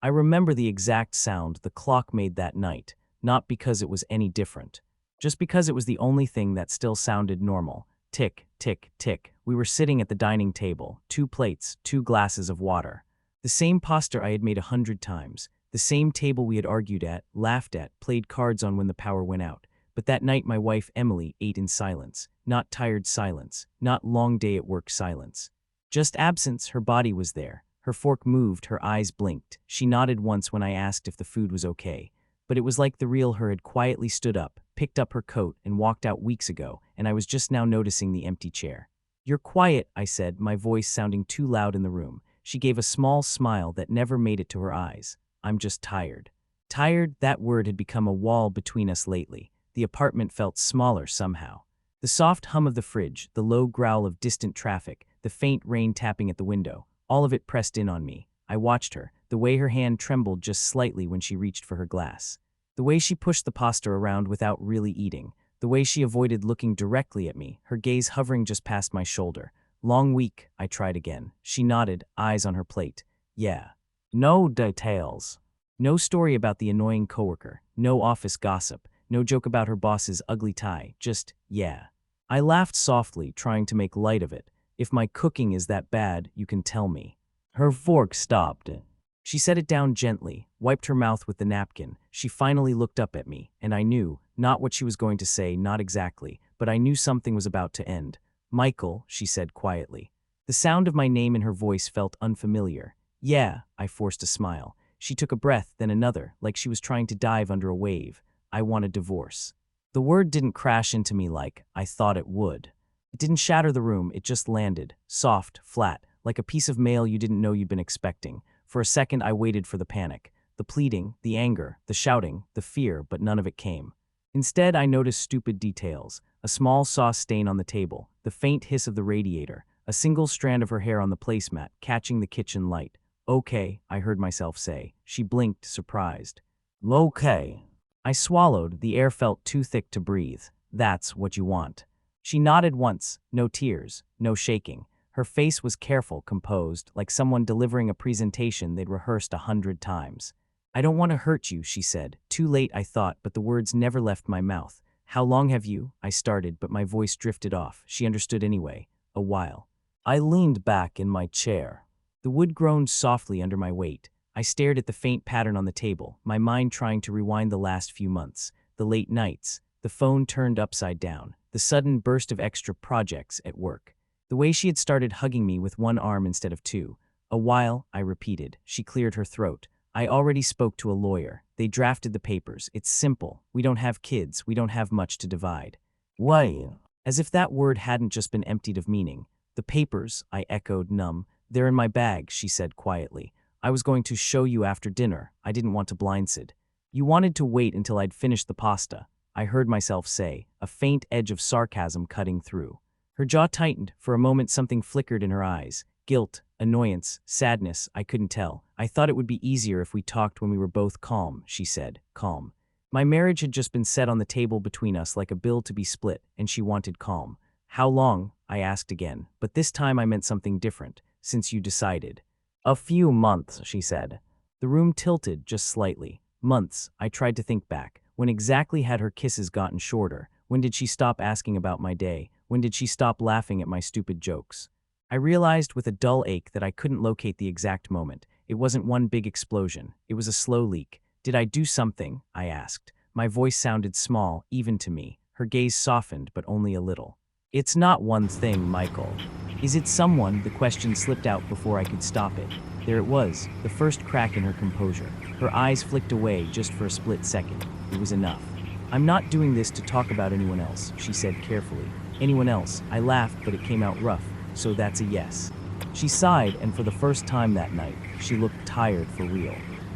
I remember the exact sound the clock made that night, not because it was any different. Just because it was the only thing that still sounded normal. Tick, tick, tick. We were sitting at the dining table, 2 plates, 2 glasses of water. The same pasta I had made 100 times. The same table we had argued at, laughed at, played cards on when the power went out. But that night my wife Emily ate in silence. Not tired silence, not long day at work silence. Just absence. Her body was there. Her fork moved, her eyes blinked. She nodded once when I asked if the food was okay. But it was like the real her had quietly stood up, picked up her coat, and walked out weeks ago, and I was just now noticing the empty chair. "You're quiet," I said, my voice sounding too loud in the room. She gave a small smile that never made it to her eyes. "I'm just tired." Tired, that word had become a wall between us lately. The apartment felt smaller somehow. The soft hum of the fridge, the low growl of distant traffic, the faint rain tapping at the window, all of it pressed in on me. I watched her, the way her hand trembled just slightly when she reached for her glass. The way she pushed the pasta around without really eating. The way she avoided looking directly at me, her gaze hovering just past my shoulder. "Long week," I tried again. She nodded, eyes on her plate. "Yeah." No details. No story about the annoying coworker. No office gossip. No joke about her boss's ugly tie. Just, yeah. I laughed softly, trying to make light of it. "If my cooking is that bad, you can tell me." Her fork stopped. She set it down gently, wiped her mouth with the napkin. She finally looked up at me, and I knew, not what she was going to say, not exactly, but I knew something was about to end. "Michael," she said quietly. The sound of my name in her voice felt unfamiliar. "Yeah," I forced a smile. She took a breath, then another, like she was trying to dive under a wave. "I want a divorce." The word didn't crash into me like I thought it would. It didn't shatter the room, it just landed, soft, flat, like a piece of mail you didn't know you'd been expecting. For a second I waited for the panic, the pleading, the anger, the shouting, the fear, but none of it came. Instead I noticed stupid details, a small sauce stain on the table, the faint hiss of the radiator, a single strand of her hair on the placemat, catching the kitchen light. "Okay," I heard myself say. She blinked, surprised. "Okay." I swallowed, the air felt too thick to breathe. "That's what you want." She nodded once, no tears, no shaking. Her face was careful, composed, like someone delivering a presentation they'd rehearsed 100 times. "I don't want to hurt you," she said. Too late, I thought, but the words never left my mouth. "How long have you?" I started, but my voice drifted off. She understood anyway. "A while." I leaned back in my chair. The wood groaned softly under my weight. I stared at the faint pattern on the table, my mind trying to rewind the last few months. The late nights, the phone turned upside down, the sudden burst of extra projects at work. The way she had started hugging me with one arm instead of two. "A while," I repeated. She cleared her throat. "I already spoke to a lawyer. They drafted the papers. It's simple. We don't have kids. We don't have much to divide." "Why?" As if that word hadn't just been emptied of meaning. "The papers," I echoed, numb. "They're in my bag," she said quietly. "I was going to show you after dinner. I didn't want to blindside." "You wanted to wait until I'd finished the pasta," I heard myself say, a faint edge of sarcasm cutting through. Her jaw tightened. For a moment something flickered in her eyes. Guilt, annoyance, sadness, I couldn't tell. "I thought it would be easier if we talked when we were both calm," she said, calm. My marriage had just been set on the table between us like a bill to be split, and she wanted calm. "How long?" I asked again, but this time I meant something different. "Since you decided." "A few months," she said. The room tilted just slightly. Months, I tried to think back. When exactly had her kisses gotten shorter? When did she stop asking about my day? When did she stop laughing at my stupid jokes? I realized with a dull ache that I couldn't locate the exact moment. It wasn't one big explosion. It was a slow leak. "Did I do something?" I asked. My voice sounded small, even to me. Her gaze softened, but only a little. "It's not one thing, Michael." "Is it someone?" The question slipped out before I could stop it. There it was, the first crack in her composure. Her eyes flicked away just for a split second. It was enough. "I'm not doing this to talk about anyone else," she said carefully. "Anyone else?" I laughed, but it came out rough. "So that's a yes." She sighed, and for the first time that night, she looked tired for real.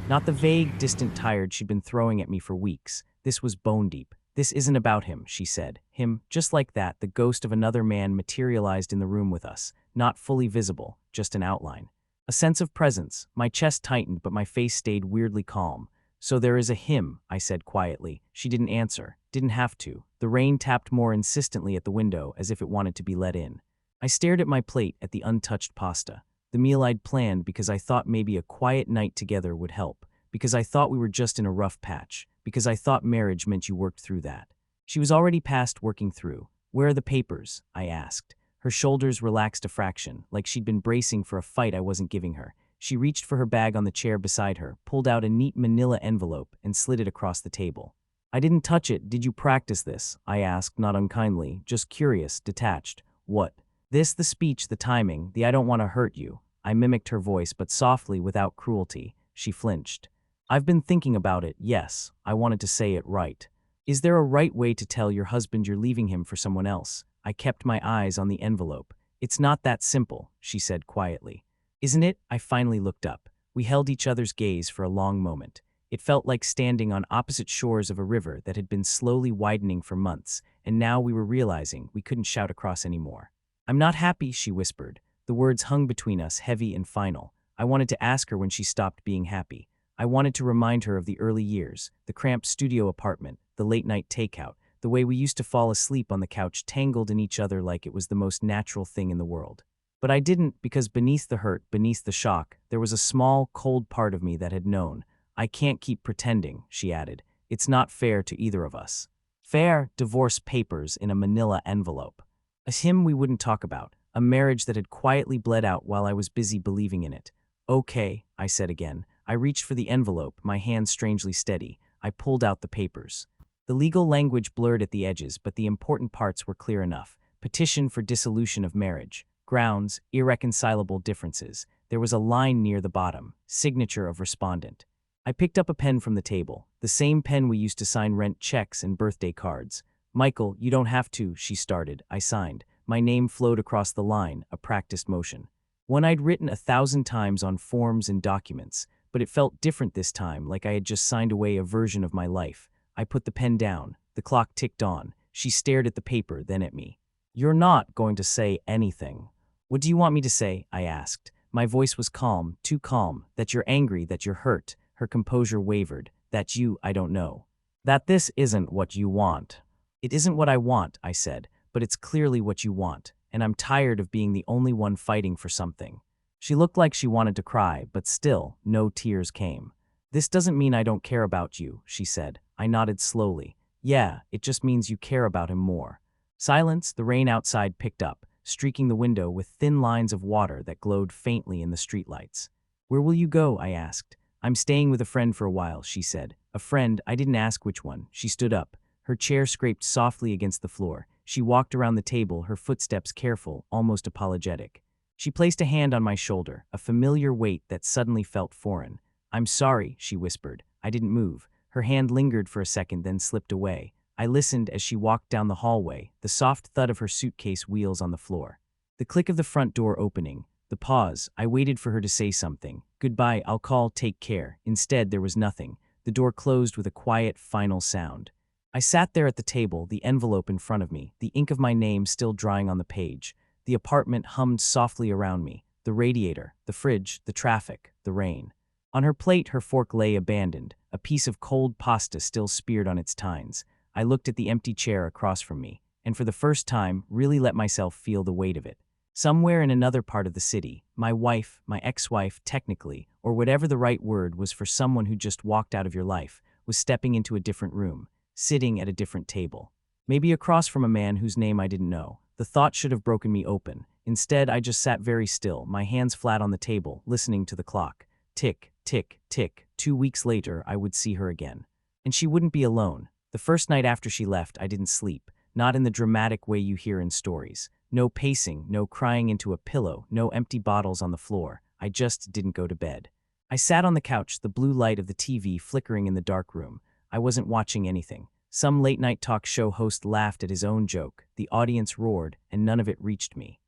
Not the vague, distant tired she'd been throwing at me for weeks. This was bone deep. "This isn't about him," she said. Him, just like that, the ghost of another man materialized in the room with us. Not fully visible, just an outline. A sense of presence. My chest tightened, but my face stayed weirdly calm. "So there is a him," I said quietly. She didn't answer. Didn't have to. The rain tapped more insistently at the window, as if it wanted to be let in. I stared at my plate, at the untouched pasta. The meal I'd planned because I thought maybe a quiet night together would help, because I thought we were just in a rough patch, because I thought marriage meant you worked through that. She was already past working through. "Where are the papers?" I asked. Her shoulders relaxed a fraction, like she'd been bracing for a fight I wasn't giving her. She reached for her bag on the chair beside her, pulled out a neat manila envelope, and slid it across the table. "I didn't touch it. Did you practice this?" I asked, not unkindly, just curious, detached. "What?" "This, the speech, the timing, the I don't want to hurt you." I mimicked her voice, but softly, without cruelty. She flinched. "I've been thinking about it, yes. I wanted to say it right." "Is there a right way to tell your husband you're leaving him for someone else?" I kept my eyes on the envelope. "It's not that simple," she said quietly. "Isn't it?" I finally looked up. We held each other's gaze for a long moment. It felt like standing on opposite shores of a river that had been slowly widening for months, and now we were realizing we couldn't shout across anymore. "I'm not happy," she whispered. The words hung between us, heavy and final. I wanted to ask her when she stopped being happy. I wanted to remind her of the early years, the cramped studio apartment, the late-night takeout, the way we used to fall asleep on the couch tangled in each other like it was the most natural thing in the world. But I didn't, because beneath the hurt, beneath the shock, there was a small, cold part of me that had known. "I can't keep pretending," she added. "It's not fair to either of us." Fair? Divorce papers in a manila envelope. A him we wouldn't talk about, a marriage that had quietly bled out while I was busy believing in it. "Okay," I said again. I reached for the envelope, my hand strangely steady. I pulled out the papers. The legal language blurred at the edges, but the important parts were clear enough. Petition for dissolution of marriage. Grounds, irreconcilable differences. There was a line near the bottom, signature of respondent. I picked up a pen from the table, the same pen we used to sign rent checks and birthday cards. "Michael, you don't have to," she started. I signed. My name flowed across the line, a practiced motion. One I'd written 1,000 times on forms and documents, but it felt different this time, like I had just signed away a version of my life. I put the pen down. The clock ticked on. She stared at the paper, then at me. "You're not going to say anything." "What do you want me to say?" I asked. My voice was calm, too calm. "That you're angry, that you're hurt." Her composure wavered. "That you, I don't know. That this isn't what you want." "It isn't what I want," I said, "but it's clearly what you want, and I'm tired of being the only one fighting for something." She looked like she wanted to cry, but still, no tears came. "This doesn't mean I don't care about you," she said. I nodded slowly. "Yeah, it just means you care about him more." Silence. The rain outside picked up, streaking the window with thin lines of water that glowed faintly in the streetlights. "Where will you go?" I asked. "I'm staying with a friend for a while," she said. "A friend?" I didn't ask which one. She stood up. Her chair scraped softly against the floor. She walked around the table, her footsteps careful, almost apologetic. She placed a hand on my shoulder, a familiar weight that suddenly felt foreign. "I'm sorry," she whispered. I didn't move. Her hand lingered for a second, then slipped away. I listened as she walked down the hallway, the soft thud of her suitcase wheels on the floor. The click of the front door opening. The pause. I waited for her to say something. "Goodbye, I'll call, take care." Instead, there was nothing. The door closed with a quiet, final sound. I sat there at the table, the envelope in front of me, the ink of my name still drying on the page. The apartment hummed softly around me. The radiator, the fridge, the traffic, the rain. On her plate, her fork lay abandoned, a piece of cold pasta still speared on its tines. I looked at the empty chair across from me, and for the first time, really let myself feel the weight of it. Somewhere in another part of the city, my wife, my ex-wife, technically, or whatever the right word was for someone who just walked out of your life, was stepping into a different room, sitting at a different table. Maybe across from a man whose name I didn't know. The thought should have broken me open. Instead, I just sat very still, my hands flat on the table, listening to the clock. Tick, tick, tick. 2 weeks later, I would see her again. And she wouldn't be alone. The first night after she left, I didn't sleep, not in the dramatic way you hear in stories. No pacing, no crying into a pillow, no empty bottles on the floor. I just didn't go to bed. I sat on the couch, the blue light of the TV flickering in the dark room. I wasn't watching anything. Some late-night talk show host laughed at his own joke. The audience roared, and none of it reached me.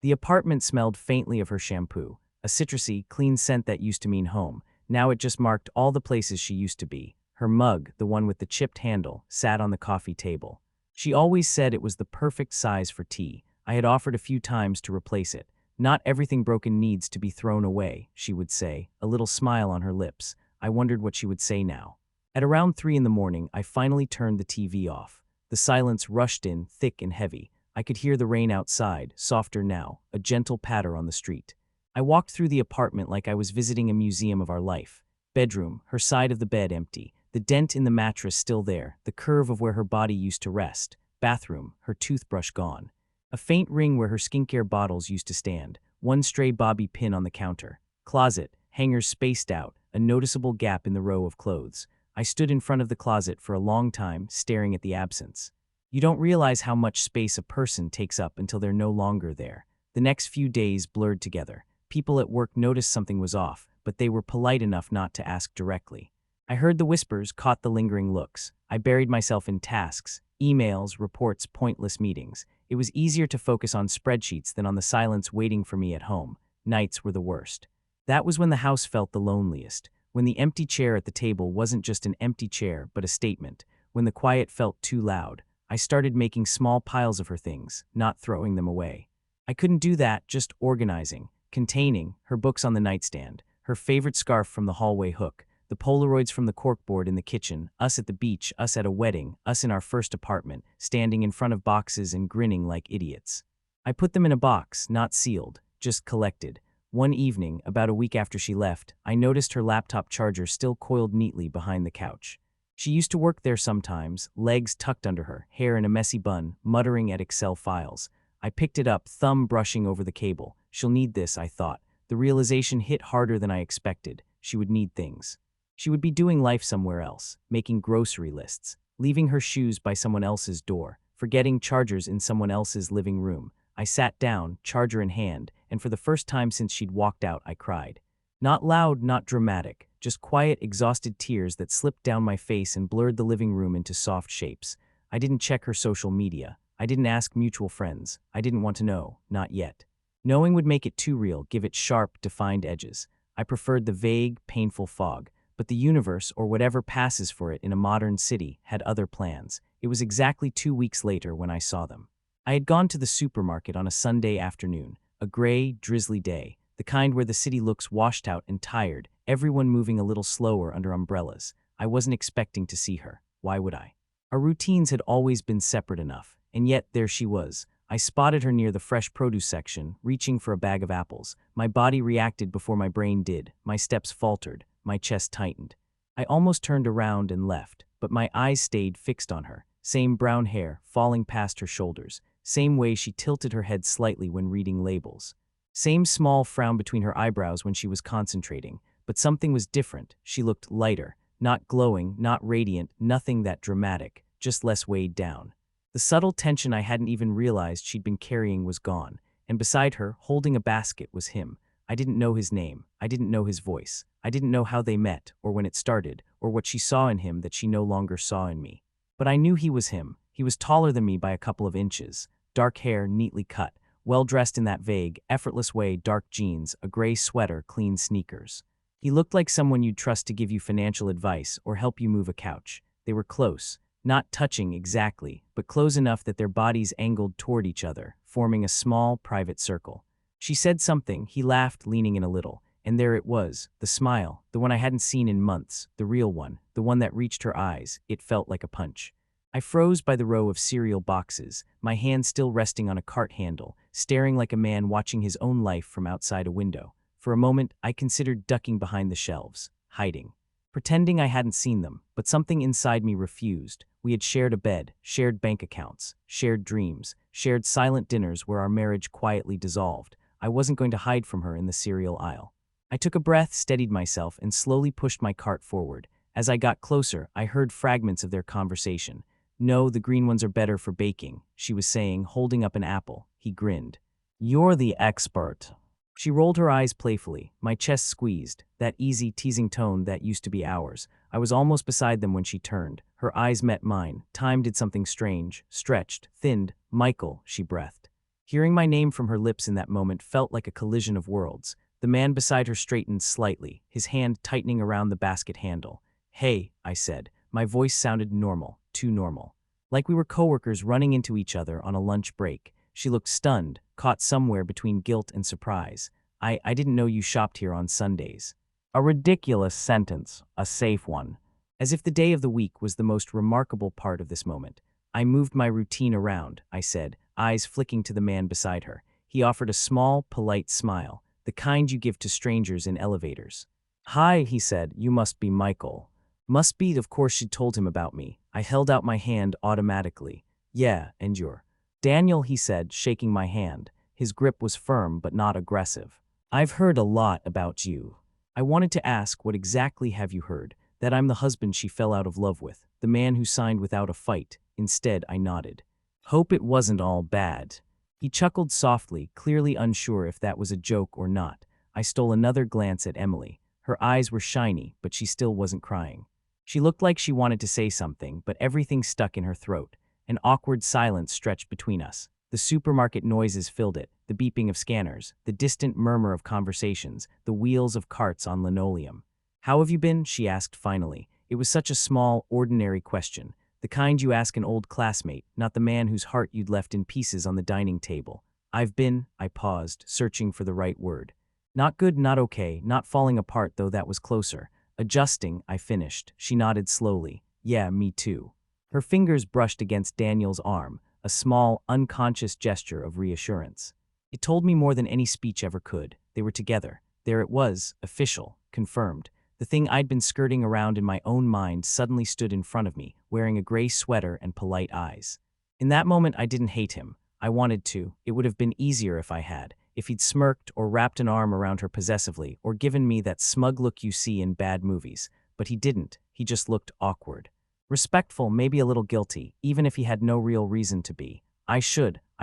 The apartment smelled faintly of her shampoo, a citrusy, clean scent that used to mean home. Now it just marked all the places she used to be. Her mug, the one with the chipped handle, sat on the coffee table. She always said it was the perfect size for tea. I had offered a few times to replace it. "Not everything broken needs to be thrown away," she would say, a little smile on her lips. I wondered what she would say now. At around 3 in the morning, I finally turned the TV off. The silence rushed in, thick and heavy. I could hear the rain outside, softer now, a gentle patter on the street. I walked through the apartment like I was visiting a museum of our life. Bedroom, her side of the bed empty, the dent in the mattress still there, the curve of where her body used to rest. Bathroom, her toothbrush gone. A faint ring where her skincare bottles used to stand, one stray bobby pin on the counter. Closet, hangers spaced out, a noticeable gap in the row of clothes. I stood in front of the closet for a long time, staring at the absence. You don't realize how much space a person takes up until they're no longer there. The next few days blurred together. People at work noticed something was off, but they were polite enough not to ask directly. I heard the whispers, caught the lingering looks. I buried myself in tasks, emails, reports, pointless meetings. It was easier to focus on spreadsheets than on the silence waiting for me at home. Nights were the worst. That was when the house felt the loneliest, when the empty chair at the table wasn't just an empty chair but a statement, when the quiet felt too loud. I started making small piles of her things, not throwing them away. I couldn't do that, just organizing, containing, her books on the nightstand, her favorite scarf from the hallway hook, the Polaroids from the corkboard in the kitchen, us at the beach, us at a wedding, us in our first apartment, standing in front of boxes and grinning like idiots. I put them in a box, not sealed, just collected. One evening, about a week after she left, I noticed her laptop charger still coiled neatly behind the couch. She used to work there sometimes, legs tucked under her, hair in a messy bun, muttering at Excel files. I picked it up, thumb brushing over the cable. She'll need this, I thought. The realization hit harder than I expected. She would need things. She would be doing life somewhere else, making grocery lists, leaving her shoes by someone else's door, forgetting chargers in someone else's living room. I sat down, charger in hand, and for the first time since she'd walked out, I cried. Not loud, not dramatic, just quiet, exhausted tears that slipped down my face and blurred the living room into soft shapes. I didn't check her social media. I didn't ask mutual friends. I didn't want to know, not yet. Knowing would make it too real, give it sharp, defined edges. I preferred the vague, painful fog. But the universe, or whatever passes for it in a modern city, had other plans. It was exactly 2 weeks later when I saw them. I had gone to the supermarket on a Sunday afternoon, a gray, drizzly day, the kind where the city looks washed out and tired, everyone moving a little slower under umbrellas. I wasn't expecting to see her. Why would I? Our routines had always been separate enough, and yet there she was. I spotted her near the fresh produce section, reaching for a bag of apples. My body reacted before my brain did. My steps faltered. My chest tightened. I almost turned around and left, but my eyes stayed fixed on her. Same brown hair, falling past her shoulders. Same way she tilted her head slightly when reading labels. Same small frown between her eyebrows when she was concentrating. But something was different. She looked lighter. Not glowing, not radiant, nothing that dramatic, just less weighed down. The subtle tension I hadn't even realized she'd been carrying was gone. And beside her, holding a basket, was him. I didn't know his name. I didn't know his voice. I didn't know how they met, or when it started, or what she saw in him that she no longer saw in me. But I knew he was him. He was taller than me by a couple of inches. Dark hair, neatly cut. Well-dressed in that vague, effortless way, dark jeans, a gray sweater, clean sneakers. He looked like someone you'd trust to give you financial advice or help you move a couch. They were close. Not touching exactly, but close enough that their bodies angled toward each other, forming a small, private circle. She said something, he laughed, leaning in a little, and there it was, the smile, the one I hadn't seen in months, the real one, the one that reached her eyes. It felt like a punch. I froze by the row of cereal boxes, my hand still resting on a cart handle, staring like a man watching his own life from outside a window. For a moment, I considered ducking behind the shelves, hiding, pretending I hadn't seen them, but something inside me refused. We had shared a bed, shared bank accounts, shared dreams, shared silent dinners where our marriage quietly dissolved. I wasn't going to hide from her in the cereal aisle. I took a breath, steadied myself, and slowly pushed my cart forward. As I got closer, I heard fragments of their conversation. "No, the green ones are better for baking," she was saying, holding up an apple. He grinned. "You're the expert." She rolled her eyes playfully, my chest squeezed, that easy, teasing tone that used to be ours. I was almost beside them when she turned. Her eyes met mine. Time did something strange, stretched, thinned. "Michael," she breathed. Hearing my name from her lips in that moment felt like a collision of worlds. The man beside her straightened slightly, his hand tightening around the basket handle. "Hey," I said. My voice sounded normal, too normal. Like we were coworkers running into each other on a lunch break. She looked stunned, caught somewhere between guilt and surprise. I didn't know you shopped here on Sundays." A ridiculous sentence, a safe one. As if the day of the week was the most remarkable part of this moment. "I moved my routine around," I said. eyes flicking to the man beside her. He offered a small, polite smile, the kind you give to strangers in elevators. "Hi," he said, "you must be Michael." Must be, of course she'd told him about me. I held out my hand automatically. "Yeah, and you're Daniel," he said, shaking my hand. His grip was firm but not aggressive. "I've heard a lot about you." I wanted to ask, what exactly have you heard? That I'm the husband she fell out of love with, the man who signed without a fight. Instead, I nodded. "Hope it wasn't all bad." He chuckled softly, clearly unsure if that was a joke or not. I stole another glance at Emily. Her eyes were shiny, but she still wasn't crying. She looked like she wanted to say something, but everything stuck in her throat. An awkward silence stretched between us. The supermarket noises filled it, the beeping of scanners, the distant murmur of conversations, the wheels of carts on linoleum. "How have you been?" she asked finally. It was such a small, ordinary question, the kind you ask an old classmate, not the man whose heart you'd left in pieces on the dining table. "I've been," I paused, searching for the right word. "Not good, not okay, not falling apart, though that was closer. Adjusting," I finished. She nodded slowly. "Yeah, me too." Her fingers brushed against Daniel's arm, a small, unconscious gesture of reassurance. It told me more than any speech ever could. They were together. There it was, official, confirmed. The thing I'd been skirting around in my own mind suddenly stood in front of me, wearing a gray sweater and polite eyes. In that moment, I didn't hate him. I wanted to. It would have been easier if I had. If he'd smirked or wrapped an arm around her possessively or given me that smug look you see in bad movies. But he didn't. He just looked awkward. Respectful, maybe a little guilty, even if he had no real reason to be. I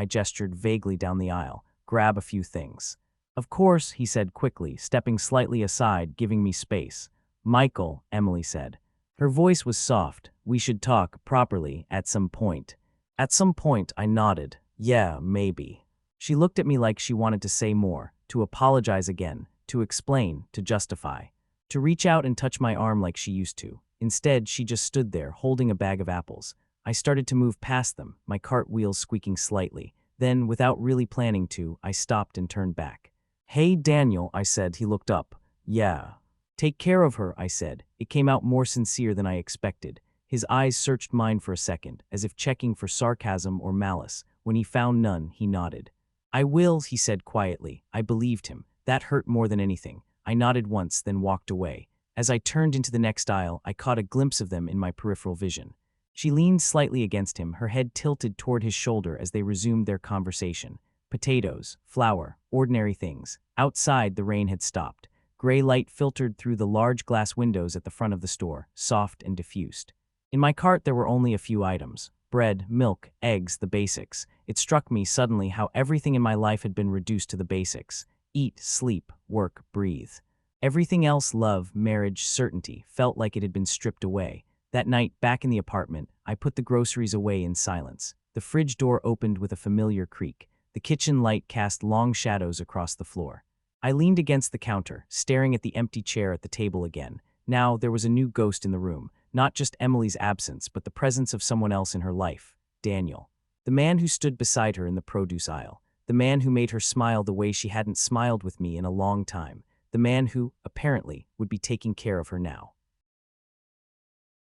gestured vaguely down the aisle, grab a few things. "Of course," he said quickly, stepping slightly aside, giving me space. "Michael," Emily said. Her voice was soft. "We should talk properly at some point." At some point, I nodded. "Yeah, maybe." She looked at me like she wanted to say more, to apologize again, to explain, to justify, to reach out and touch my arm like she used to. Instead, she just stood there, holding a bag of apples. I started to move past them, my cart wheels squeaking slightly. Then, without really planning to, I stopped and turned back. "Hey, Daniel," I said. He looked up. "Yeah." "Take care of her," I said. It came out more sincere than I expected. His eyes searched mine for a second, as if checking for sarcasm or malice. When he found none, he nodded. "I will," he said quietly. I believed him. That hurt more than anything. I nodded once, then walked away. As I turned into the next aisle, I caught a glimpse of them in my peripheral vision. She leaned slightly against him, her head tilted toward his shoulder as they resumed their conversation. Potatoes, flour, ordinary things. Outside, the rain had stopped. Gray light filtered through the large glass windows at the front of the store, soft and diffused. In my cart, there were only a few items. Bread, milk, eggs, the basics. It struck me suddenly how everything in my life had been reduced to the basics. Eat, sleep, work, breathe. Everything else, love, marriage, certainty, felt like it had been stripped away. That night, back in the apartment, I put the groceries away in silence. The fridge door opened with a familiar creak. The kitchen light cast long shadows across the floor. I leaned against the counter, staring at the empty chair at the table again. Now there was a new ghost in the room. Not just Emily's absence, but the presence of someone else in her life. Daniel. The man who stood beside her in the produce aisle. The man who made her smile the way she hadn't smiled with me in a long time. The man who, apparently, would be taking care of her now.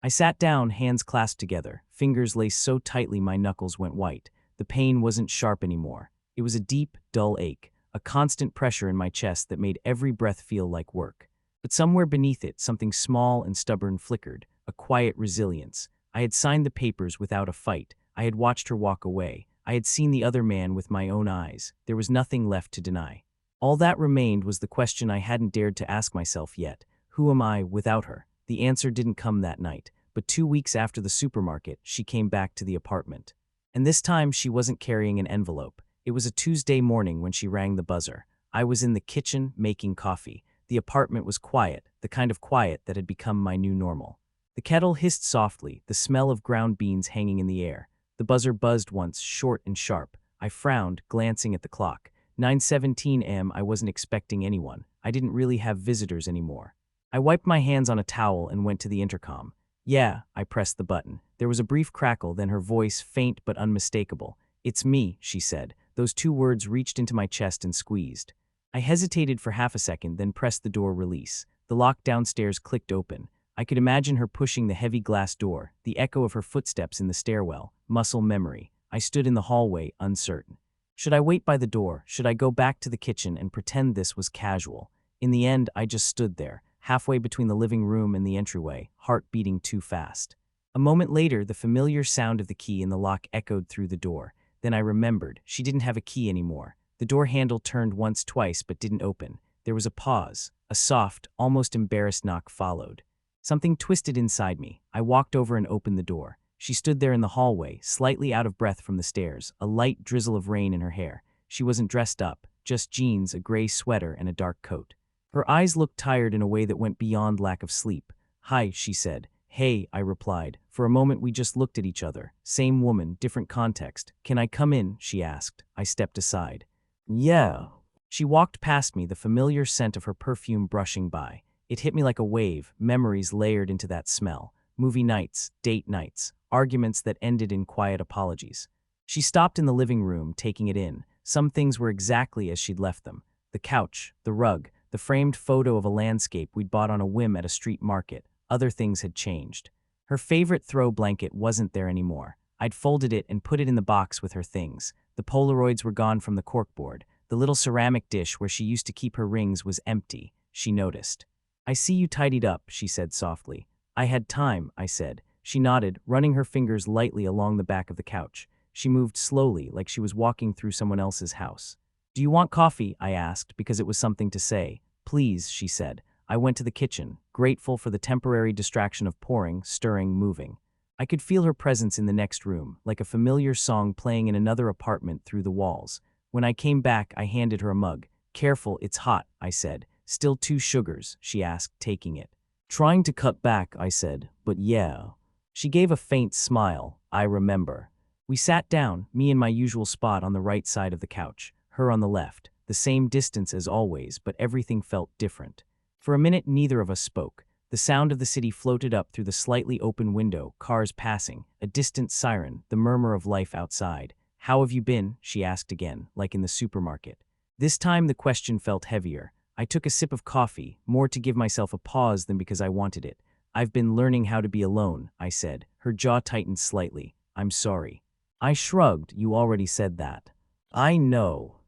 I sat down, hands clasped together, fingers laced so tightly my knuckles went white. The pain wasn't sharp anymore. It was a deep, dull ache, a constant pressure in my chest that made every breath feel like work. But somewhere beneath it, something small and stubborn flickered, a quiet resilience. I had signed the papers without a fight. I had watched her walk away. I had seen the other man with my own eyes. There was nothing left to deny. All that remained was the question I hadn't dared to ask myself yet. Who am I without her? The answer didn't come that night, but 2 weeks after the supermarket, she came back to the apartment. And this time, she wasn't carrying an envelope. It was a Tuesday morning when she rang the buzzer. I was in the kitchen making coffee. The apartment was quiet, the kind of quiet that had become my new normal. The kettle hissed softly, the smell of ground beans hanging in the air. The buzzer buzzed once, short and sharp. I frowned, glancing at the clock. 9:17 a.m. I wasn't expecting anyone. I didn't really have visitors anymore. I wiped my hands on a towel and went to the intercom. "Yeah," I pressed the button. There was a brief crackle, then her voice, faint but unmistakable. "It's me," she said. Those 2 words reached into my chest and squeezed. I hesitated for half a second, then pressed the door release. The lock downstairs clicked open. I could imagine her pushing the heavy glass door, the echo of her footsteps in the stairwell, muscle memory. I stood in the hallway, uncertain. Should I wait by the door? Should I go back to the kitchen and pretend this was casual? In the end, I just stood there, halfway between the living room and the entryway, heart beating too fast. A moment later, the familiar sound of the key in the lock echoed through the door. Then I remembered, she didn't have a key anymore. The door handle turned once, twice, but didn't open. There was a pause. A soft, almost embarrassed knock followed. Something twisted inside me. I walked over and opened the door. She stood there in the hallway, slightly out of breath from the stairs, a light drizzle of rain in her hair. She wasn't dressed up, just jeans, a gray sweater, and a dark coat. Her eyes looked tired in a way that went beyond lack of sleep. "Hi," she said. "Hey," I replied. For a moment we just looked at each other. Same woman, different context. "Can I come in?" she asked. I stepped aside. "Yeah." She walked past me, the familiar scent of her perfume brushing by. It hit me like a wave, memories layered into that smell. Movie nights, date nights, arguments that ended in quiet apologies. She stopped in the living room, taking it in. Some things were exactly as she'd left them. The couch, the rug, the framed photo of a landscape we'd bought on a whim at a street market. Other things had changed. Her favorite throw blanket wasn't there anymore. I'd folded it and put it in the box with her things. The Polaroids were gone from the corkboard. The little ceramic dish where she used to keep her rings was empty. She noticed. "I see you tidied up," she said softly. "I had time," I said. She nodded, running her fingers lightly along the back of the couch. She moved slowly, like she was walking through someone else's house. "Do you want coffee?" I asked, because it was something to say. "Please," she said. I went to the kitchen, grateful for the temporary distraction of pouring, stirring, moving. I could feel her presence in the next room, like a familiar song playing in another apartment through the walls. When I came back, I handed her a mug. "Careful, it's hot," I said. "Still 2 sugars?" she asked, taking it. "Trying to cut back," I said, "but yeah." She gave a faint smile. "I remember." We sat down, me in my usual spot on the right side of the couch, her on the left, the same distance as always, but everything felt different. For a minute, neither of us spoke. The sound of the city floated up through the slightly open window, cars passing, a distant siren, the murmur of life outside. "How have you been?" she asked again, like in the supermarket. This time the question felt heavier. I took a sip of coffee, more to give myself a pause than because I wanted it. "I've been learning how to be alone," I said. Her jaw tightened slightly. "I'm sorry." I shrugged. "You already said that." "I know.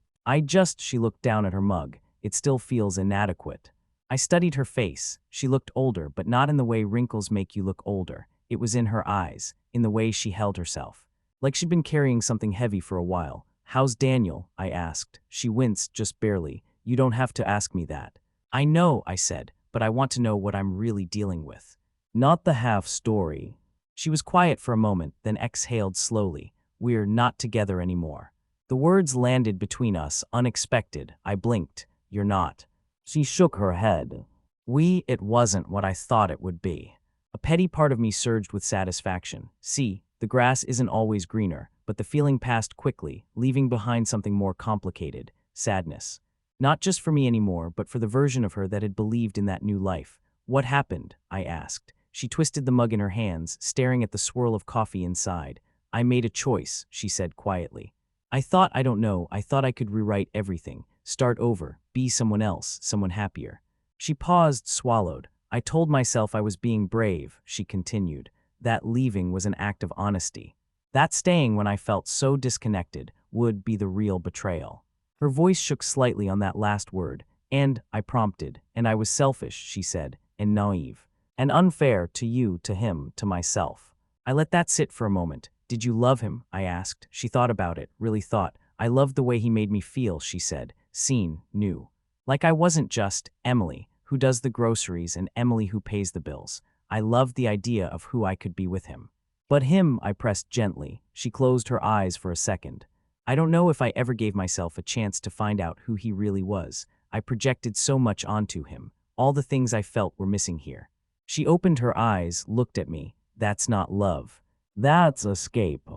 She looked down at her mug. "It still feels inadequate." I studied her face. She looked older, but not in the way wrinkles make you look older. It was in her eyes, in the way she held herself. Like she'd been carrying something heavy for a while. "How's Daniel?" I asked. She winced, just barely. "You don't have to ask me that." "I know," I said, "but I want to know what I'm really dealing with." "Not the half story." She was quiet for a moment, then exhaled slowly. "We're not together anymore." The words landed between us, unexpected. I blinked. "You're not." She shook her head. It wasn't what I thought it would be." A petty part of me surged with satisfaction. See, the grass isn't always greener, but the feeling passed quickly, leaving behind something more complicated: sadness. Not just for me anymore, but for the version of her that had believed in that new life. "What happened?" I asked. She twisted the mug in her hands, staring at the swirl of coffee inside. "I made a choice," she said quietly. I thought I could rewrite everything, start over, be someone else, someone happier. She paused, swallowed. "I told myself I was being brave," she continued. "That leaving was an act of honesty. That staying when I felt so disconnected would be the real betrayal." Her voice shook slightly on that last word. "And," I prompted, "and I was selfish," she said, "and naive. And unfair to you, to him, to myself." I let that sit for a moment. "Did you love him?" I asked. She thought about it, really thought. "I loved the way he made me feel," she said. Seen, knew. Like I wasn't just Emily, who does the groceries, and Emily who pays the bills. I loved the idea of who I could be with him. "But him," I pressed gently. She closed her eyes for a second. I don't know if I ever gave myself a chance to find out who he really was. I projected so much onto him. All the things I felt were missing here. She opened her eyes, looked at me. "That's not love. That's escape."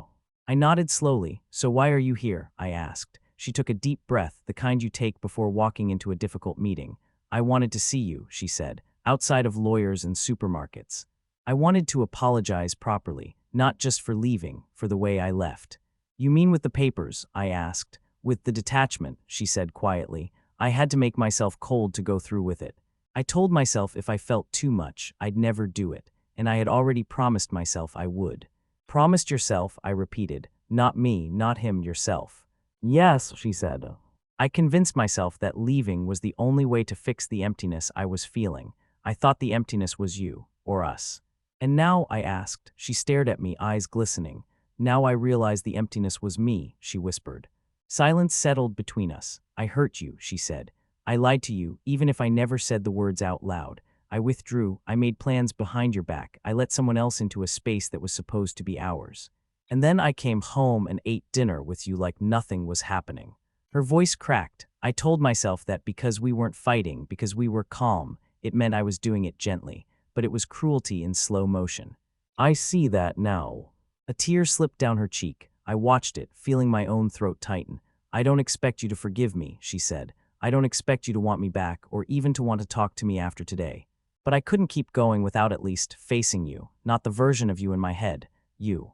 I nodded slowly. "So why are you here?" I asked. She took a deep breath, the kind you take before walking into a difficult meeting. "I wanted to see you," she said, "outside of lawyers and supermarkets. I wanted to apologize properly, not just for leaving, for the way I left." "You mean with the papers?" I asked. "With the detachment," she said quietly. "I had to make myself cold to go through with it. I told myself if I felt too much, I'd never do it, and I had already promised myself I would." "Promised yourself," I repeated. Not me, not him, yourself. Yes, she said. I convinced myself that leaving was the only way to fix the emptiness I was feeling. I thought the emptiness was you, or us. And now, I asked. She stared at me, eyes glistening. Now I realize the emptiness was me, she whispered. Silence settled between us. I hurt you, she said. I lied to you, even if I never said the words out loud. I withdrew, I made plans behind your back, I let someone else into a space that was supposed to be ours. And then I came home and ate dinner with you like nothing was happening. Her voice cracked. I told myself that because we weren't fighting, because we were calm, it meant I was doing it gently, but it was cruelty in slow motion. I see that now. A tear slipped down her cheek. I watched it, feeling my own throat tighten. I don't expect you to forgive me, she said. I don't expect you to want me back or even to want to talk to me after today. But I couldn't keep going without at least facing you, not the version of you in my head, you.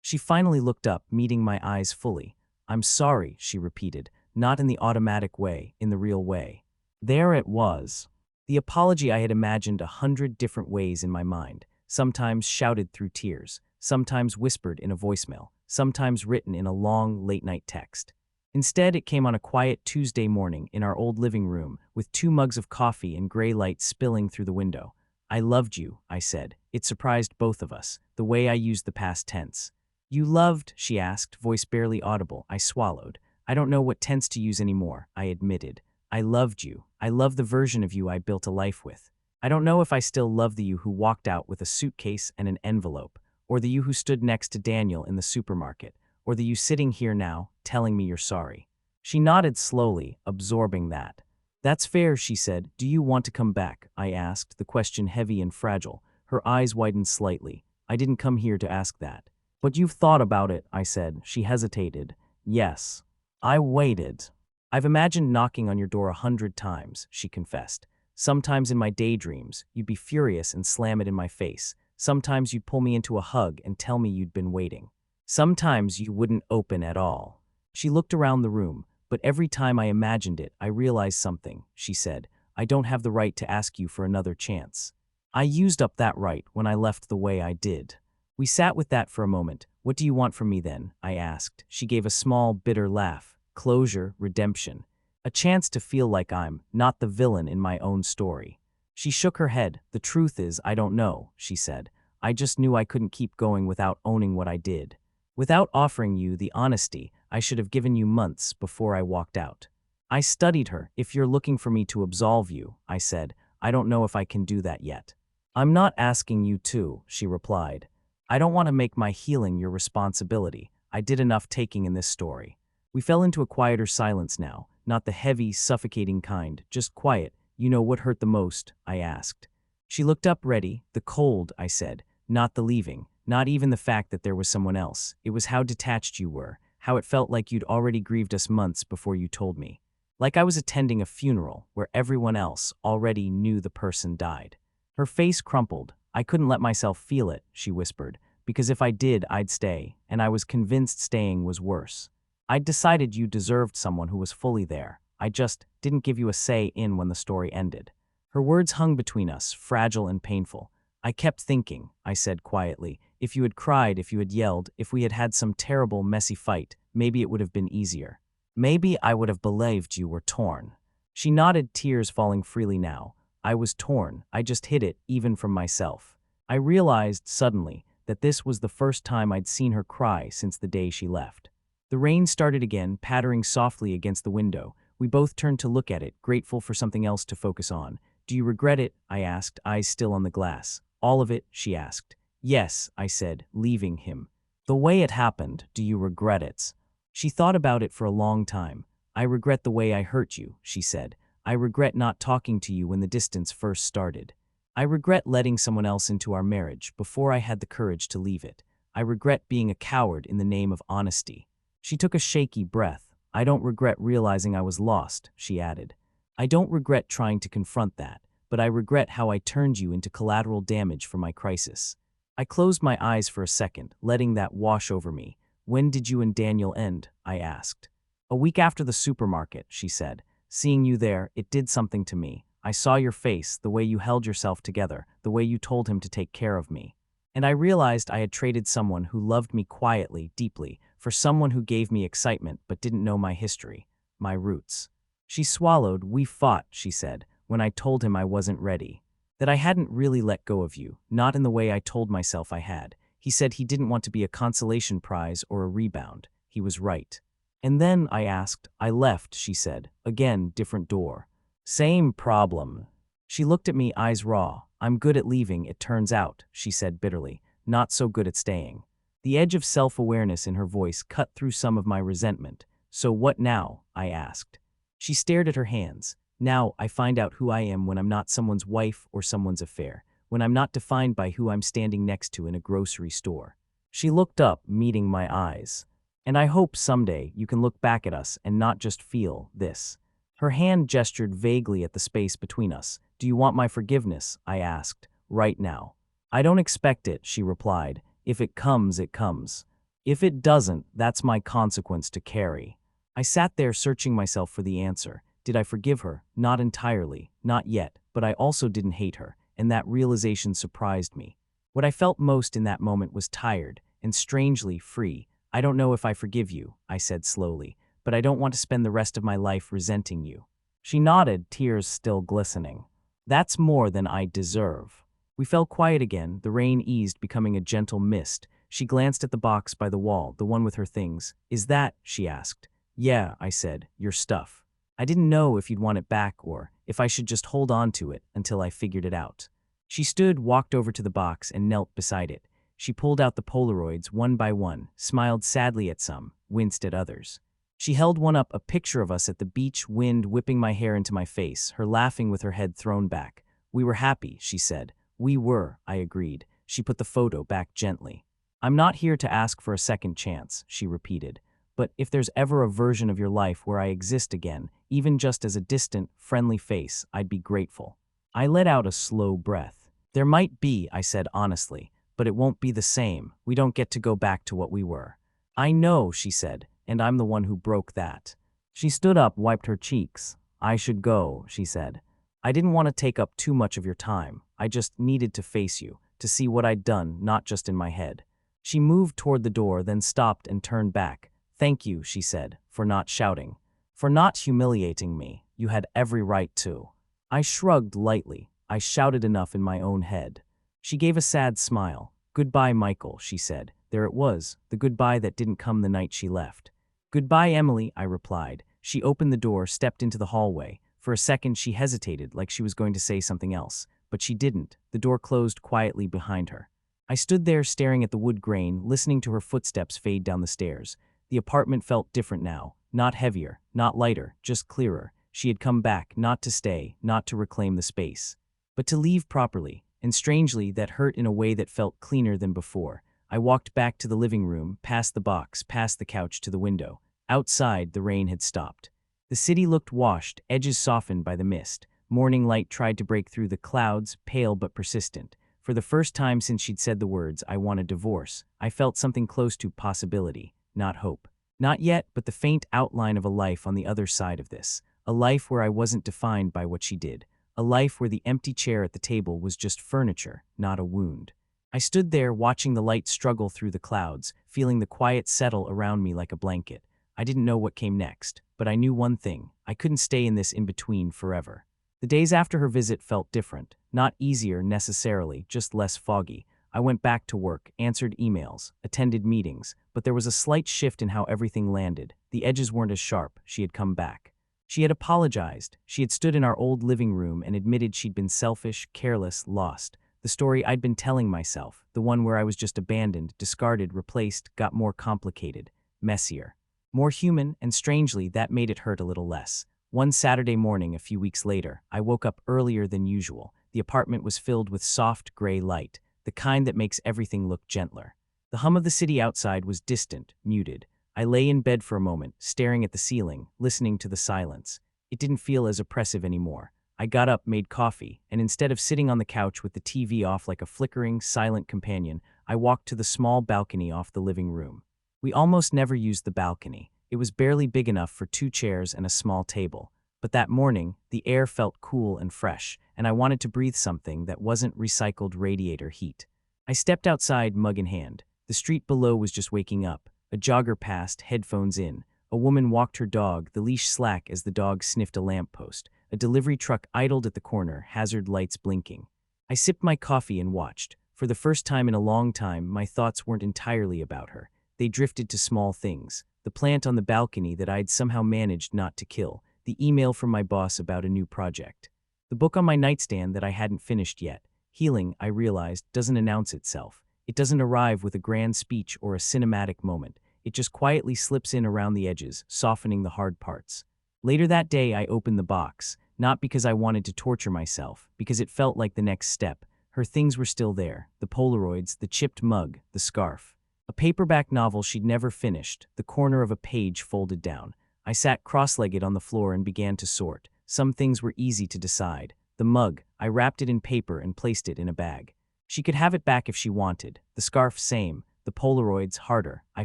She finally looked up, meeting my eyes fully. I'm sorry, she repeated, not in the automatic way, in the real way. There it was. The apology I had imagined 100 different ways in my mind, sometimes shouted through tears, sometimes whispered in a voicemail, sometimes written in a long, late-night text. Instead, it came on a quiet Tuesday morning in our old living room, with 2 mugs of coffee and gray light spilling through the window. I loved you, I said. It surprised both of us, the way I used the past tense. You loved, she asked, voice barely audible. I swallowed. I don't know what tense to use anymore, I admitted. I loved you. I love the version of you I built a life with. I don't know if I still love the you who walked out with a suitcase and an envelope, or the you who stood next to Daniel in the supermarket, or the you sitting here now, telling me you're sorry. She nodded slowly, absorbing that. That's fair, she said. Do you want to come back? I asked, the question heavy and fragile. Her eyes widened slightly. I didn't come here to ask that. But you've thought about it, I said. She hesitated. Yes. I waited. I've imagined knocking on your door 100 times, she confessed. Sometimes in my daydreams, you'd be furious and slam it in my face. Sometimes you'd pull me into a hug and tell me you'd been waiting. Sometimes you wouldn't open at all. She looked around the room, but every time I imagined it, I realized something, she said. I don't have the right to ask you for another chance. I used up that right when I left the way I did. We sat with that for a moment. What do you want from me then? I asked. She gave a small, bitter laugh. Closure, redemption. A chance to feel like I'm not the villain in my own story. She shook her head. The truth is, I don't know, she said. I just knew I couldn't keep going without owning what I did. Without offering you the honesty I should have given you months before I walked out. I studied her. If you're looking for me to absolve you, I said, I don't know if I can do that yet. I'm not asking you to, she replied. I don't want to make my healing your responsibility. I did enough taking in this story. We fell into a quieter silence now, not the heavy, suffocating kind, just quiet. You know what hurt the most? I asked. She looked up ready. The cold, I said, not the leaving, not even the fact that there was someone else. It was how detached you were, how it felt like you'd already grieved us months before you told me. Like I was attending a funeral where everyone else already knew the person died. Her face crumpled. I couldn't let myself feel it, she whispered, because if I did, I'd stay, and I was convinced staying was worse. I'd decided you deserved someone who was fully there. I just didn't give you a say in when the story ended. Her words hung between us, fragile and painful. I kept thinking, I said quietly, if you had cried, if you had yelled, if we had had some terrible, messy fight, maybe it would have been easier. Maybe I would have believed you were torn. She nodded, tears falling freely now. I was torn. I just hid it, even from myself. I realized, suddenly, that this was the first time I'd seen her cry since the day she left. The rain started again, pattering softly against the window. We both turned to look at it, grateful for something else to focus on. Do you regret it? I asked, eyes still on the glass. All of it? She asked. Yes, I said, leaving him. The way it happened, do you regret it? She thought about it for a long time. I regret the way I hurt you, she said. I regret not talking to you when the distance first started. I regret letting someone else into our marriage before I had the courage to leave it. I regret being a coward in the name of honesty. She took a shaky breath. I don't regret realizing I was lost, she added. I don't regret trying to confront that, but I regret how I turned you into collateral damage for my crisis. I closed my eyes for a second, letting that wash over me. When did you and Daniel end? I asked. A week after the supermarket, she said. Seeing you there, it did something to me. I saw your face, the way you held yourself together, the way you told him to take care of me. And I realized I had traded someone who loved me quietly, deeply, for someone who gave me excitement but didn't know my history, my roots. She swallowed. "We fought," she said, when I told him I wasn't ready. That I hadn't really let go of you, not in the way I told myself I had. He said he didn't want to be a consolation prize or a rebound. He was right. And then I asked. I left, she said. Again, different door. Same problem. She looked at me, eyes raw. "I'm good at leaving, it turns out," she said bitterly. "Not so good at staying." The edge of self-awareness in her voice cut through some of my resentment. "So what now?" I asked. She stared at her hands. "Now I find out who I am when I'm not someone's wife or someone's affair, when I'm not defined by who I'm standing next to in a grocery store." She looked up, meeting my eyes. "And I hope someday you can look back at us and not just feel this." Her hand gestured vaguely at the space between us. "Do you want my forgiveness?" I asked. "Right now." "I don't expect it," she replied. "If it comes, it comes. If it doesn't, that's my consequence to carry." I sat there searching myself for the answer. Did I forgive her? Not entirely, not yet, but I also didn't hate her, and that realization surprised me. What I felt most in that moment was tired, and strangely free. "I don't know if I forgive you," I said slowly, "but I don't want to spend the rest of my life resenting you." She nodded, tears still glistening. "That's more than I deserve." We fell quiet again, the rain eased, becoming a gentle mist. She glanced at the box by the wall, the one with her things. "Is that?" she asked. "Yeah," I said, "your stuff." I didn't know if you'd want it back or if I should just hold on to it until I figured it out. She stood, walked over to the box, and knelt beside it. She pulled out the Polaroids one by one, smiled sadly at some, winced at others. She held one up, a picture of us at the beach, wind whipping my hair into my face, her laughing with her head thrown back. "We were happy," she said. "We were," I agreed. She put the photo back gently. "I'm not here to ask for a second chance," she repeated. "But if there's ever a version of your life where I exist again, even just as a distant, friendly face, I'd be grateful." I let out a slow breath. "There might be," I said honestly, "but it won't be the same. We don't get to go back to what we were." "I know," she said, "and I'm the one who broke that." She stood up, wiped her cheeks. "I should go," she said. "I didn't want to take up too much of your time. I just needed to face you, to see what I'd done, not just in my head." She moved toward the door, then stopped and turned back. "Thank you," she said, "for not shouting. For not humiliating me. You had every right to." I shrugged lightly. I shouted enough in my own head. She gave a sad smile. "Goodbye, Michael," she said. There it was, the goodbye that didn't come the night she left. "Goodbye, Emily," I replied. She opened the door, stepped into the hallway. For a second she hesitated, like she was going to say something else, but she didn't. The door closed quietly behind her. I stood there staring at the wood grain, listening to her footsteps fade down the stairs. The apartment felt different now, not heavier, not lighter, just clearer. She had come back, not to stay, not to reclaim the space, but to leave properly, and strangely, that hurt in a way that felt cleaner than before. I walked back to the living room, past the box, past the couch to the window. Outside, the rain had stopped. The city looked washed, edges softened by the mist. Morning light tried to break through the clouds, pale but persistent. For the first time since she'd said the words, "I want a divorce," I felt something close to possibility, not hope. Not yet, but the faint outline of a life on the other side of this. A life where I wasn't defined by what she did. A life where the empty chair at the table was just furniture, not a wound. I stood there watching the light struggle through the clouds, feeling the quiet settle around me like a blanket. I didn't know what came next, but I knew one thing. I couldn't stay in this in-between forever. The days after her visit felt different. Not easier necessarily, just less foggy. I went back to work, answered emails, attended meetings, but there was a slight shift in how everything landed. The edges weren't as sharp. She had come back. She had apologized. She had stood in our old living room and admitted she'd been selfish, careless, lost. The story I'd been telling myself, the one where I was just abandoned, discarded, replaced, got more complicated, messier, more human, and strangely, that made it hurt a little less. One Saturday morning, a few weeks later, I woke up earlier than usual. The apartment was filled with soft, gray light, the kind that makes everything look gentler. The hum of the city outside was distant, muted. I lay in bed for a moment, staring at the ceiling, listening to the silence. It didn't feel as oppressive anymore. I got up, made coffee, and instead of sitting on the couch with the TV off like a flickering, silent companion, I walked to the small balcony off the living room. We almost never used the balcony. It was barely big enough for 2 chairs and a small table. But that morning, the air felt cool and fresh, and I wanted to breathe something that wasn't recycled radiator heat. I stepped outside, mug in hand. The street below was just waking up. A jogger passed, headphones in. A woman walked her dog, the leash slack as the dog sniffed a lamppost. A delivery truck idled at the corner, hazard lights blinking. I sipped my coffee and watched. For the first time in a long time, my thoughts weren't entirely about her. They drifted to small things. The plant on the balcony that I'd somehow managed not to kill. The email from my boss about a new project. The book on my nightstand that I hadn't finished yet. Healing, I realized, doesn't announce itself. It doesn't arrive with a grand speech or a cinematic moment. It just quietly slips in around the edges, softening the hard parts. Later that day, I opened the box, not because I wanted to torture myself, because it felt like the next step. Her things were still there, the Polaroids, the chipped mug, the scarf. A paperback novel she'd never finished, the corner of a page folded down. I sat cross-legged on the floor and began to sort. Some things were easy to decide. The mug, I wrapped it in paper and placed it in a bag. She could have it back if she wanted. The scarf, same. The Polaroids, harder. I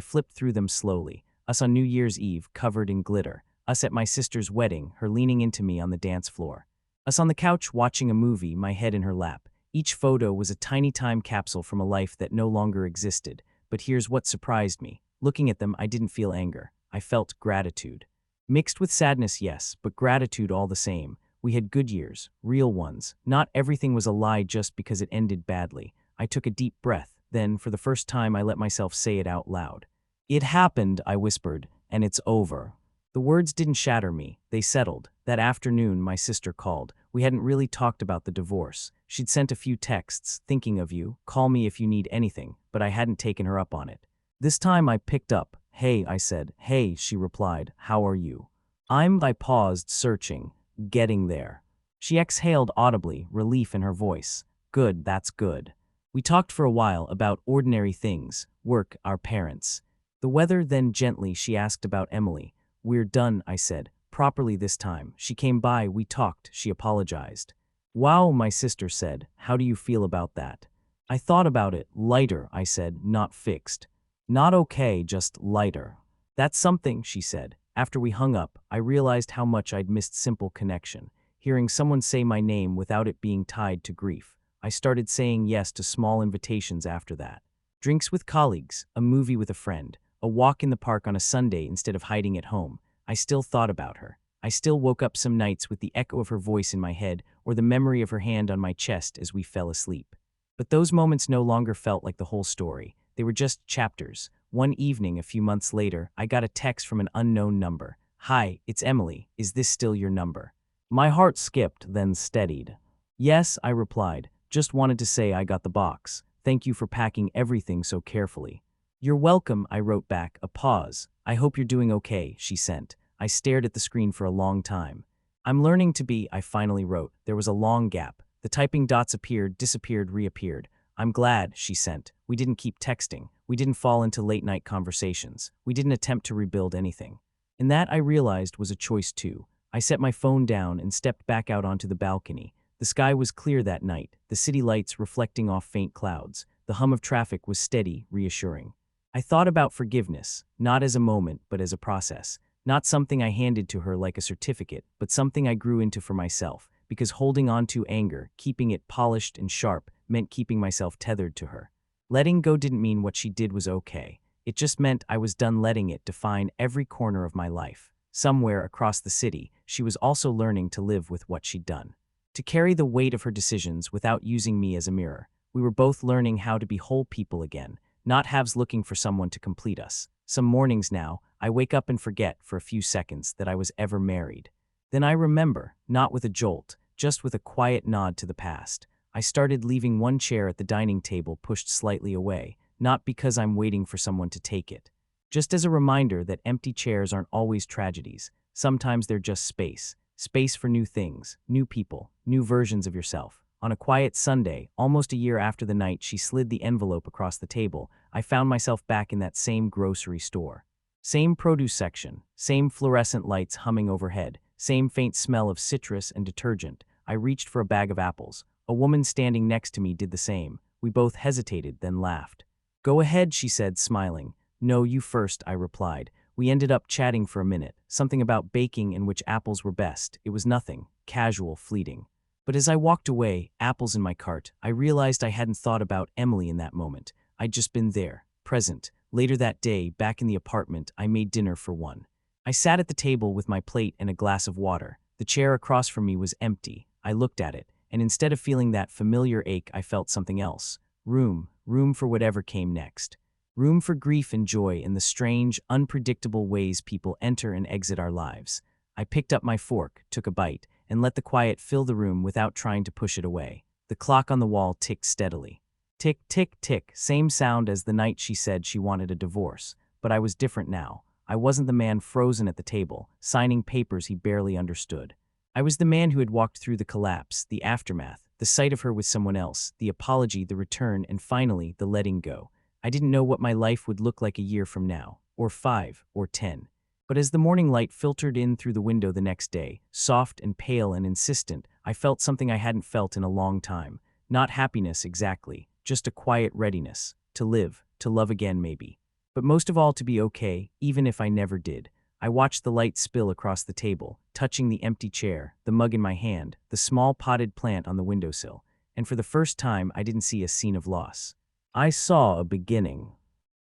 flipped through them slowly. Us on New Year's Eve, covered in glitter. Us at my sister's wedding, her leaning into me on the dance floor. Us on the couch watching a movie, my head in her lap. Each photo was a tiny time capsule from a life that no longer existed. But here's what surprised me. Looking at them, I didn't feel anger. I felt gratitude. Mixed with sadness, yes, but gratitude all the same. We had good years, real ones. Not everything was a lie just because it ended badly. I took a deep breath. Then, for the first time, I let myself say it out loud. It happened, I whispered, and it's over. The words didn't shatter me. They settled. That afternoon, my sister called. We hadn't really talked about the divorce. She'd sent a few texts, thinking of you, call me if you need anything, but I hadn't taken her up on it. This time I picked up. Hey, I said. Hey, she replied. How are you? I paused, searching. Getting there. She exhaled audibly, relief in her voice. Good, that's good. We talked for a while about ordinary things, work, our parents. The weather, then gently she asked about Emily. We're done, I said. Properly this time. She came by, we talked, she apologized. Wow, my sister said. How do you feel about that? I thought about it. Lighter, I said, not fixed. Not okay, just lighter. That's something, she said. After we hung up, I realized how much I'd missed simple connection. Hearing someone say my name without it being tied to grief. I started saying yes to small invitations after that. Drinks with colleagues, a movie with a friend, a walk in the park on a Sunday instead of hiding at home. I still thought about her. I still woke up some nights with the echo of her voice in my head or the memory of her hand on my chest as we fell asleep. But those moments no longer felt like the whole story. They were just chapters. One evening, a few months later, I got a text from an unknown number. Hi, it's Emily. Is this still your number? My heart skipped, then steadied. Yes, I replied. Just wanted to say I got the box. Thank you for packing everything so carefully. You're welcome, I wrote back. A pause. I hope you're doing okay, she sent. I stared at the screen for a long time. I'm learning to be, I finally wrote. There was a long gap. The typing dots appeared, disappeared, reappeared. I'm glad, she sent. We didn't keep texting. We didn't fall into late-night conversations. We didn't attempt to rebuild anything. And that, I realized, was a choice too. I set my phone down and stepped back out onto the balcony. The sky was clear that night, the city lights reflecting off faint clouds. The hum of traffic was steady, reassuring. I thought about forgiveness, not as a moment, but as a process. Not something I handed to her like a certificate, but something I grew into for myself, because holding on to anger, keeping it polished and sharp, meant keeping myself tethered to her. Letting go didn't mean what she did was okay. It just meant I was done letting it define every corner of my life. Somewhere across the city, she was also learning to live with what she'd done. To carry the weight of her decisions without using me as a mirror. We were both learning how to be whole people again, not halves looking for someone to complete us. Some mornings now, I wake up and forget for a few seconds that I was ever married. Then I remember, not with a jolt, just with a quiet nod to the past. I started leaving one chair at the dining table pushed slightly away, not because I'm waiting for someone to take it. Just as a reminder that empty chairs aren't always tragedies. Sometimes they're just space. Space for new things, new people, new versions of yourself. On a quiet Sunday, almost a year after the night she slid the envelope across the table, I found myself back in that same grocery store. Same produce section, same fluorescent lights humming overhead, same faint smell of citrus and detergent. I reached for a bag of apples. A woman standing next to me did the same. We both hesitated, then laughed. Go ahead, she said, smiling. No, you first, I replied. We ended up chatting for a minute, something about baking and which apples were best. It was nothing, casual, fleeting. But as I walked away, apples in my cart, I realized I hadn't thought about Emily in that moment. I'd just been there, present. Later that day, back in the apartment, I made dinner for one. I sat at the table with my plate and a glass of water. The chair across from me was empty. I looked at it, and instead of feeling that familiar ache, I felt something else. Room for whatever came next. Room for grief and joy in the strange, unpredictable ways people enter and exit our lives. I picked up my fork, took a bite, and let the quiet fill the room without trying to push it away. The clock on the wall ticked steadily. Tick, tick, tick, same sound as the night she said she wanted a divorce. But I was different now. I wasn't the man frozen at the table, signing papers he barely understood. I was the man who had walked through the collapse, the aftermath, the sight of her with someone else, the apology, the return, and finally, the letting go. I didn't know what my life would look like a year from now, or 5, or 10. But as the morning light filtered in through the window the next day, soft and pale and insistent, I felt something I hadn't felt in a long time. Not happiness exactly, just a quiet readiness. To live, to love again maybe. But most of all to be okay, even if I never did. I watched the light spill across the table, touching the empty chair, the mug in my hand, the small potted plant on the windowsill. And for the first time, I didn't see a scene of loss. I saw a beginning.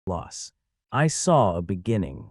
Loss. I saw a beginning.